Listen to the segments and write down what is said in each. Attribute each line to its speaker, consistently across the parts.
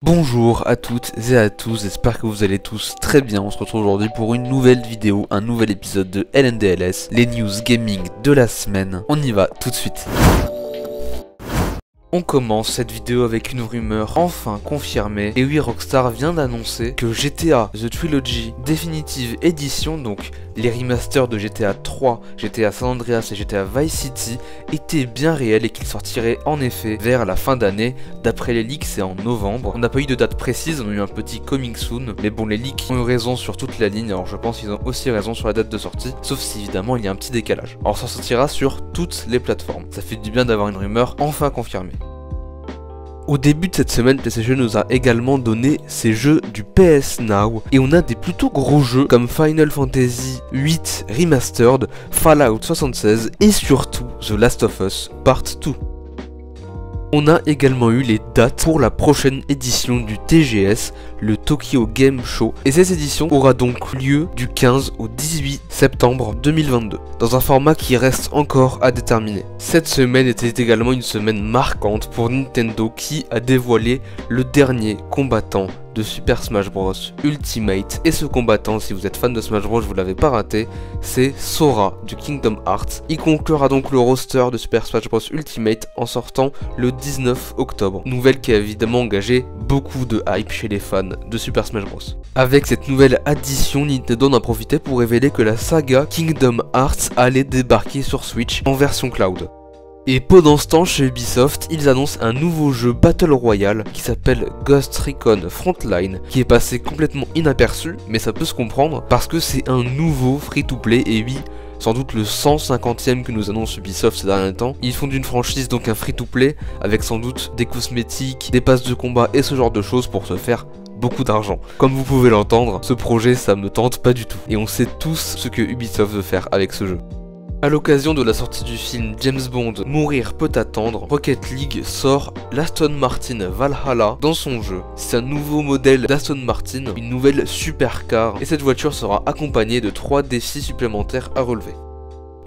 Speaker 1: Bonjour à toutes et à tous, j'espère que vous allez tous très bien. On se retrouve aujourd'hui pour une nouvelle vidéo, un nouvel épisode de LNDLS, les news gaming de la semaine. On y va tout de suite. On commence cette vidéo avec une rumeur enfin confirmée, et oui, Rockstar vient d'annoncer que GTA The Trilogy Definitive Edition, donc les remasters de GTA 3, GTA San Andreas et GTA Vice City, étaient bien réels et qu'ils sortiraient en effet vers la fin d'année. D'après les leaks, c'est en novembre. On n'a pas eu de date précise, on a eu un petit coming soon, mais bon, les leaks ont eu raison sur toute la ligne, alors je pense qu'ils ont aussi raison sur la date de sortie, sauf si évidemment il y a un petit décalage. Alors ça sortira sur toutes les plateformes. Ça fait du bien d'avoir une rumeur enfin confirmée. Au début de cette semaine, PlayStation nous a également donné ses jeux du PS Now, et on a des plutôt gros jeux comme Final Fantasy VIII Remastered, Fallout 76 et surtout The Last of Us Part 2. On a également eu les dates pour la prochaine édition du TGS, le Tokyo Game Show, et cette édition aura donc lieu du 15 au 18 septembre 2022, dans un format qui reste encore à déterminer. Cette semaine était également une semaine marquante pour Nintendo qui a dévoilé le dernier combattant de Super Smash Bros Ultimate, et ce combattant, si vous êtes fan de Smash Bros, vous l'avez pas raté, c'est Sora du Kingdom Hearts. Il conclura donc le roster de Super Smash Bros Ultimate en sortant le 19 octobre, nouvelle qui a évidemment engagé beaucoup de hype chez les fans de Super Smash Bros. Avec cette nouvelle addition, Nintendo en a profité pour révéler que la saga Kingdom Hearts allait débarquer sur Switch en version cloud. Et pendant ce temps, chez Ubisoft, ils annoncent un nouveau jeu Battle Royale qui s'appelle Ghost Recon Frontline, qui est passé complètement inaperçu, mais ça peut se comprendre parce que c'est un nouveau free-to-play, et oui, sans doute le 150e que nous annonce Ubisoft ces derniers temps. Ils font d'une franchise donc un free-to-play, avec sans doute des cosmétiques, des passes de combat et ce genre de choses pour se faire beaucoup d'argent. Comme vous pouvez l'entendre, ce projet ça me tente pas du tout, et on sait tous ce que Ubisoft veut faire avec ce jeu. A l'occasion de la sortie du film James Bond Mourir peut attendre, Rocket League sort l'Aston Martin Valhalla dans son jeu. C'est un nouveau modèle d'Aston Martin, une nouvelle supercar, et cette voiture sera accompagnée de 3 défis supplémentaires à relever.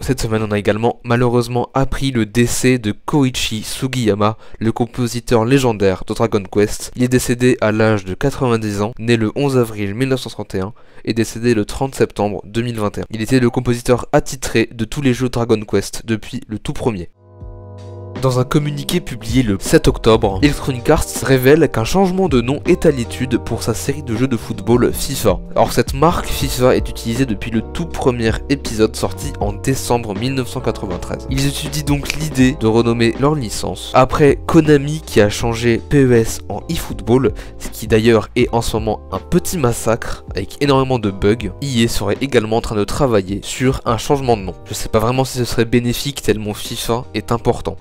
Speaker 1: Cette semaine, on a également malheureusement appris le décès de Koichi Sugiyama, le compositeur légendaire de Dragon Quest. Il est décédé à l'âge de 90 ans, né le 11 avril 1931 et décédé le 30 septembre 2021. Il était le compositeur attitré de tous les jeux Dragon Quest depuis le tout premier. Dans un communiqué publié le 7 octobre, Electronic Arts révèle qu'un changement de nom est à l'étude pour sa série de jeux de football FIFA. Alors cette marque FIFA est utilisée depuis le tout premier épisode sorti en décembre 1993. Ils étudient donc l'idée de renommer leur licence. Après Konami qui a changé PES en eFootball, ce qui d'ailleurs est en ce moment un petit massacre avec énormément de bugs, EA serait également en train de travailler sur un changement de nom. Je sais pas vraiment si ce serait bénéfique tellement FIFA est important.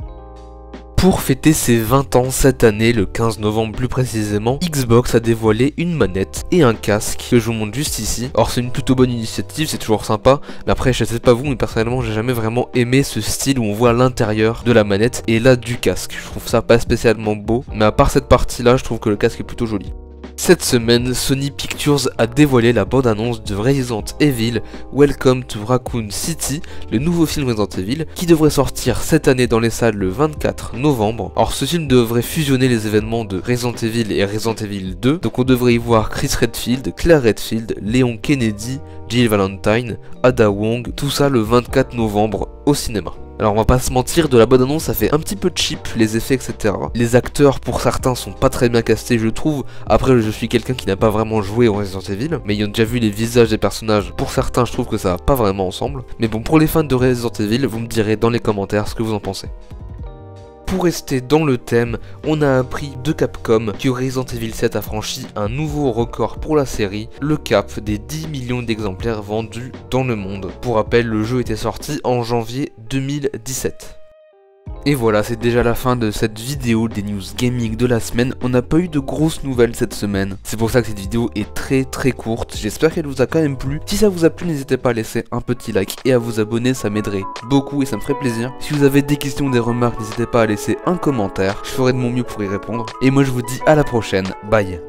Speaker 1: Pour fêter ses 20 ans cette année, le 15 novembre plus précisément, Xbox a dévoilé une manette et un casque que je vous montre juste ici. Or c'est une plutôt bonne initiative, c'est toujours sympa, mais après je sais pas vous, mais personnellement j'ai jamais vraiment aimé ce style où on voit l'intérieur de la manette et là du casque. Je trouve ça pas spécialement beau, mais à part cette partie là, je trouve que le casque est plutôt joli. Cette semaine, Sony Pictures a dévoilé la bande-annonce de Resident Evil Welcome to Raccoon City, le nouveau film Resident Evil, qui devrait sortir cette année dans les salles le 24 novembre. Or ce film devrait fusionner les événements de Resident Evil et Resident Evil 2, donc on devrait y voir Chris Redfield, Claire Redfield, Léon Kennedy, Jill Valentine, Ada Wong, tout ça le 24 novembre au cinéma. Alors on va pas se mentir, de la bonne annonce ça fait un petit peu cheap, les effets etc. Les acteurs pour certains sont pas très bien castés je trouve. Après je suis quelqu'un qui n'a pas vraiment joué au Resident Evil, mais ayant déjà vu les visages des personnages, pour certains je trouve que ça va pas vraiment ensemble. Mais bon, pour les fans de Resident Evil, vous me direz dans les commentaires ce que vous en pensez. Pour rester dans le thème, on a appris de Capcom que Resident Evil 7 a franchi un nouveau record pour la série, le cap des 10 millions d'exemplaires vendus dans le monde. Pour rappel, le jeu était sorti en janvier 2017. Et voilà, c'est déjà la fin de cette vidéo des news gaming de la semaine. On n'a pas eu de grosses nouvelles cette semaine. C'est pour ça que cette vidéo est très courte. J'espère qu'elle vous a quand même plu. Si ça vous a plu, n'hésitez pas à laisser un petit like et à vous abonner, ça m'aiderait beaucoup et ça me ferait plaisir. Si vous avez des questions ou des remarques, n'hésitez pas à laisser un commentaire. Je ferai de mon mieux pour y répondre. Et moi je vous dis à la prochaine. Bye.